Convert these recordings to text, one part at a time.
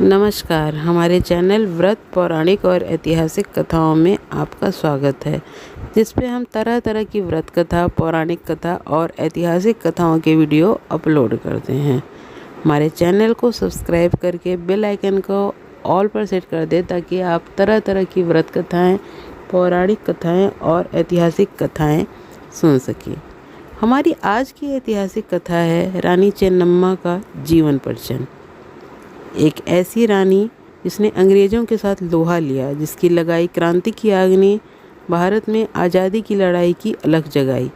नमस्कार। हमारे चैनल व्रत पौराणिक और ऐतिहासिक कथाओं में आपका स्वागत है, जिस पे हम तरह तरह की व्रत कथा, पौराणिक कथा और ऐतिहासिक कथाओं के वीडियो अपलोड करते हैं। हमारे चैनल को सब्सक्राइब करके बेल आइकन को ऑल पर सेट कर दें ताकि आप तरह तरह की व्रत कथाएँ, पौराणिक कथाएँ और ऐतिहासिक कथाएँ सुन सकें। हमारी आज की ऐतिहासिक कथा है रानी चेन्नम्मा का जीवन परिचय। एक ऐसी रानी जिसने अंग्रेज़ों के साथ लोहा लिया, जिसकी लगाई क्रांति की आग ने भारत में आज़ादी की लड़ाई की अलख जगाई,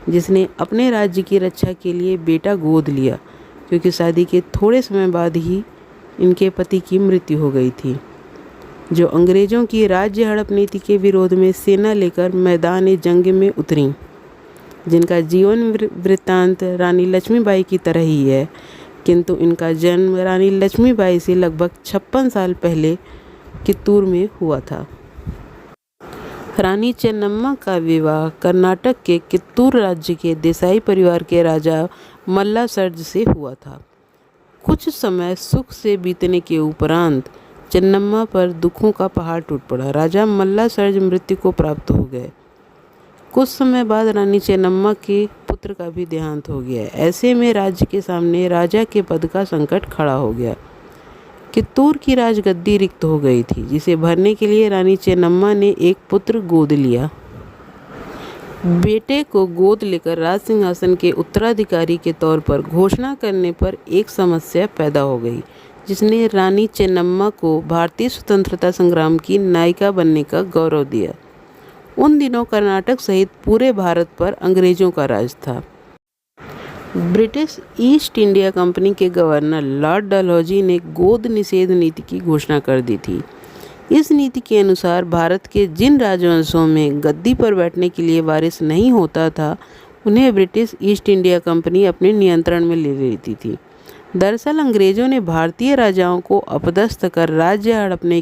जिसने अपने राज्य की रक्षा के लिए बेटा गोद लिया क्योंकि शादी के थोड़े समय बाद ही इनके पति की मृत्यु हो गई थी, जो अंग्रेज़ों की राज्य हड़प नीति के विरोध में सेना लेकर मैदान जंग में उतरी, जिनका जीवन वृत्तांत रानी लक्ष्मीबाई की तरह ही है, किंतु इनका जन्म रानी लक्ष्मीबाई से लगभग 56 साल पहले कित्तूर में हुआ था। रानी चेन्नम्मा का विवाह कर्नाटक के कित्तूर राज्य के देसाई परिवार के राजा मल्ला सर्ज से हुआ था। कुछ समय सुख से बीतने के उपरांत चेन्नम्मा पर दुखों का पहाड़ टूट पड़ा। राजा मल्ला सर्ज मृत्यु को प्राप्त हो गए। कुछ समय बाद रानी चेन्नम्मा के पुत्र का भी देहांत हो गया। ऐसे में राज्य के सामने राजा के पद का संकट खड़ा हो गया। कित्तूर की राजगद्दी रिक्त हो गई थी, जिसे भरने के लिए रानी चेन्नम्मा ने एक पुत्र गोद लिया। बेटे को गोद लेकर राज सिंहासन के उत्तराधिकारी के तौर पर घोषणा करने पर एक समस्या पैदा हो गई, जिसने रानी चेन्नम्मा को भारतीय स्वतंत्रता संग्राम की नायिका बनने का गौरव दिया। उन दिनों कर्नाटक सहित पूरे भारत पर अंग्रेज़ों का राज था। ब्रिटिश ईस्ट इंडिया कंपनी के गवर्नर लॉर्ड डलहौजी ने गोद निषेध नीति की घोषणा कर दी थी। इस नीति के अनुसार भारत के जिन राजवंशों में गद्दी पर बैठने के लिए वारिस नहीं होता था, उन्हें ब्रिटिश ईस्ट इंडिया कंपनी अपने नियंत्रण में ले लेती थी। दरअसल अंग्रेज़ों ने भारतीय राजाओं को अपदस्थ कर राज्य हड़पने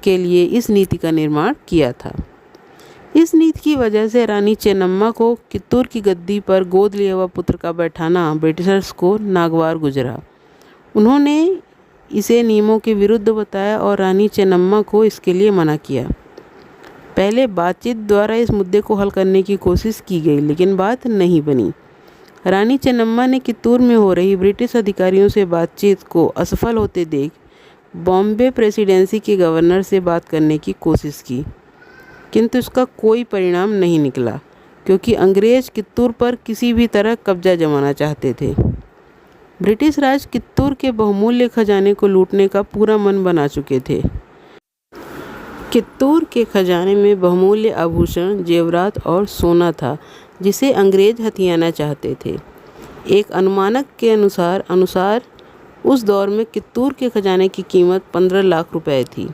के लिए इस नीति का निर्माण किया था। इस नीति की वजह से रानी चेन्नम्मा को कित्तूर की गद्दी पर गोद लिया हुआ पुत्र का बैठाना ब्रिटिशर्स को नागवार गुजरा। उन्होंने इसे नियमों के विरुद्ध बताया और रानी चेन्नम्मा को इसके लिए मना किया। पहले बातचीत द्वारा इस मुद्दे को हल करने की कोशिश की गई, लेकिन बात नहीं बनी। रानी चेन्नम्मा ने कित्तूर में हो रही ब्रिटिश अधिकारियों से बातचीत को असफल होते देख बॉम्बे प्रेसिडेंसी के गवर्नर से बात करने की कोशिश की, किंतु इसका कोई परिणाम नहीं निकला, क्योंकि अंग्रेज़ कित्तूर पर किसी भी तरह कब्जा जमाना चाहते थे। ब्रिटिश राज कित्तूर के बहुमूल्य खजाने को लूटने का पूरा मन बना चुके थे। कित्तूर के खजाने में बहुमूल्य आभूषण, जेवरात और सोना था, जिसे अंग्रेज हथियाना चाहते थे। एक अनुमानक के अनुसार उस दौर में कित्तूर के खजाने की कीमत 15 लाख रुपए थी।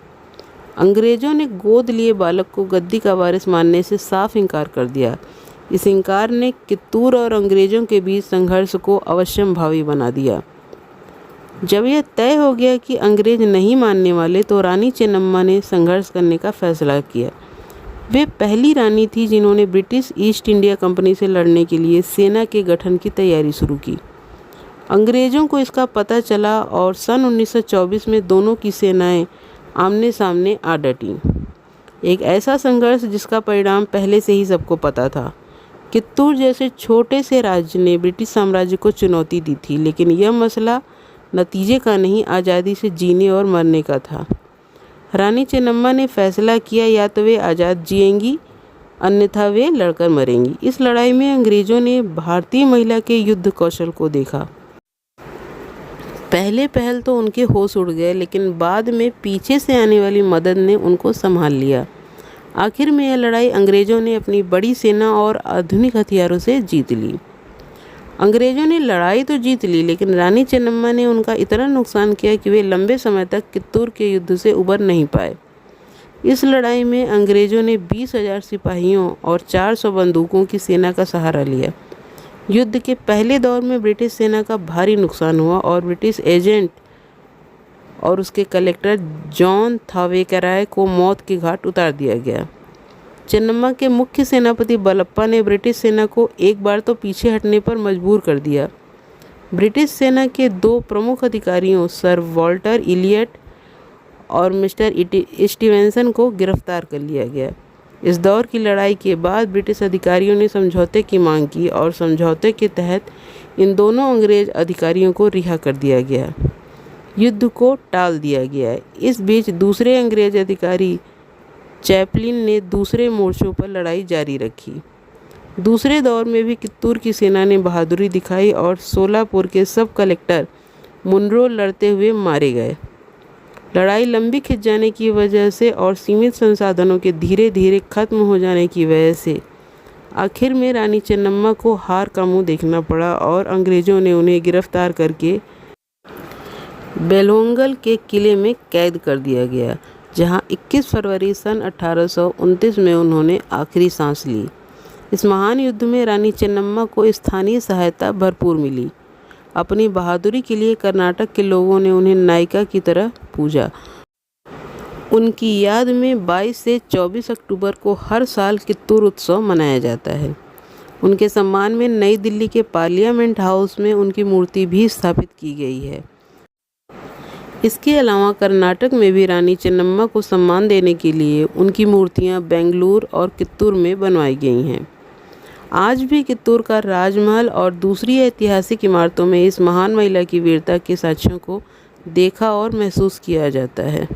अंग्रेज़ों ने गोद लिए बालक को गद्दी का वारिस मानने से साफ इनकार कर दिया। इस इनकार ने कित्तूर और अंग्रेज़ों के बीच संघर्ष को अवश्यंभावी बना दिया। जब यह तय हो गया कि अंग्रेज़ नहीं मानने वाले, तो रानी चेन्नम्मा ने संघर्ष करने का फैसला किया। वे पहली रानी थी जिन्होंने ब्रिटिश ईस्ट इंडिया कंपनी से लड़ने के लिए सेना के गठन की तैयारी शुरू की। अंग्रेज़ों को इसका पता चला और सन 1924 में दोनों की सेनाएं आमने सामने आ डटी। एक ऐसा संघर्ष जिसका परिणाम पहले से ही सबको पता था। कित्तूर जैसे छोटे से राज्य ने ब्रिटिश साम्राज्य को चुनौती दी थी, लेकिन यह मसला नतीजे का नहीं, आज़ादी से जीने और मरने का था। रानी चेन्नम्मा ने फैसला किया, या तो वे आज़ाद जिएंगी, अन्यथा वे लड़कर मरेंगी। इस लड़ाई में अंग्रेज़ों ने भारतीय महिला के युद्ध कौशल को देखा। पहल तो उनके होश उड़ गए, लेकिन बाद में पीछे से आने वाली मदद ने उनको संभाल लिया। आखिर में यह लड़ाई अंग्रेज़ों ने अपनी बड़ी सेना और आधुनिक हथियारों से जीत ली। अंग्रेज़ों ने लड़ाई तो जीत ली, लेकिन रानी चेन्नम्मा ने उनका इतना नुकसान किया कि वे लंबे समय तक कित्तूर के युद्ध से उबर नहीं पाए। इस लड़ाई में अंग्रेज़ों ने 20,000 सिपाहियों और 400 बंदूकों की सेना का सहारा लिया। युद्ध के पहले दौर में ब्रिटिश सेना का भारी नुकसान हुआ और ब्रिटिश एजेंट और उसके कलेक्टर जॉन थावेकेराय को मौत के घाट उतार दिया गया। चेन्नम्मा के मुख्य सेनापति बलप्पा ने ब्रिटिश सेना को एक बार तो पीछे हटने पर मजबूर कर दिया। ब्रिटिश सेना के 2 प्रमुख अधिकारियों सर वॉल्टर इलियट और मिस्टर स्टीवेंसन को गिरफ्तार कर लिया गया। इस दौर की लड़ाई के बाद ब्रिटिश अधिकारियों ने समझौते की मांग की और समझौते के तहत इन दोनों अंग्रेज अधिकारियों को रिहा कर दिया गया। युद्ध को टाल दिया गया। इस बीच दूसरे अंग्रेज अधिकारी चैपलिन ने दूसरे मोर्चों पर लड़ाई जारी रखी। दूसरे दौर में भी कित्तूर की सेना ने बहादुरी दिखाई और सोलापुर के सब कलेक्टर मुनरो लड़ते हुए मारे गए। लड़ाई लंबी खिंच जाने की वजह से और सीमित संसाधनों के धीरे धीरे खत्म हो जाने की वजह से आखिर में रानी चेन्नम्मा को हार का मुंह देखना पड़ा और अंग्रेज़ों ने उन्हें गिरफ्तार करके बेलहोंगल के किले में कैद कर दिया गया, जहां 21 फरवरी सन 1829 में उन्होंने आखिरी सांस ली। इस महान युद्ध में रानी चेन्नम्मा को स्थानीय सहायता भरपूर मिली। अपनी बहादुरी के लिए कर्नाटक के लोगों ने उन्हें नायिका की तरह पूजा। उनकी याद में 22 से 24 अक्टूबर को हर साल कित्तूर उत्सव मनाया जाता है। उनके सम्मान में नई दिल्ली के पार्लियामेंट हाउस में उनकी मूर्ति भी स्थापित की गई है। इसके अलावा कर्नाटक में भी रानी चेन्नम्मा को सम्मान देने के लिए उनकी मूर्तियां बेंगलुरु और कित्तूर में बनवाई गई हैं। आज भी कित्तूर का राजमहल और दूसरी ऐतिहासिक इमारतों में इस महान महिला की वीरता के साक्ष्यों को देखा और महसूस किया जाता है।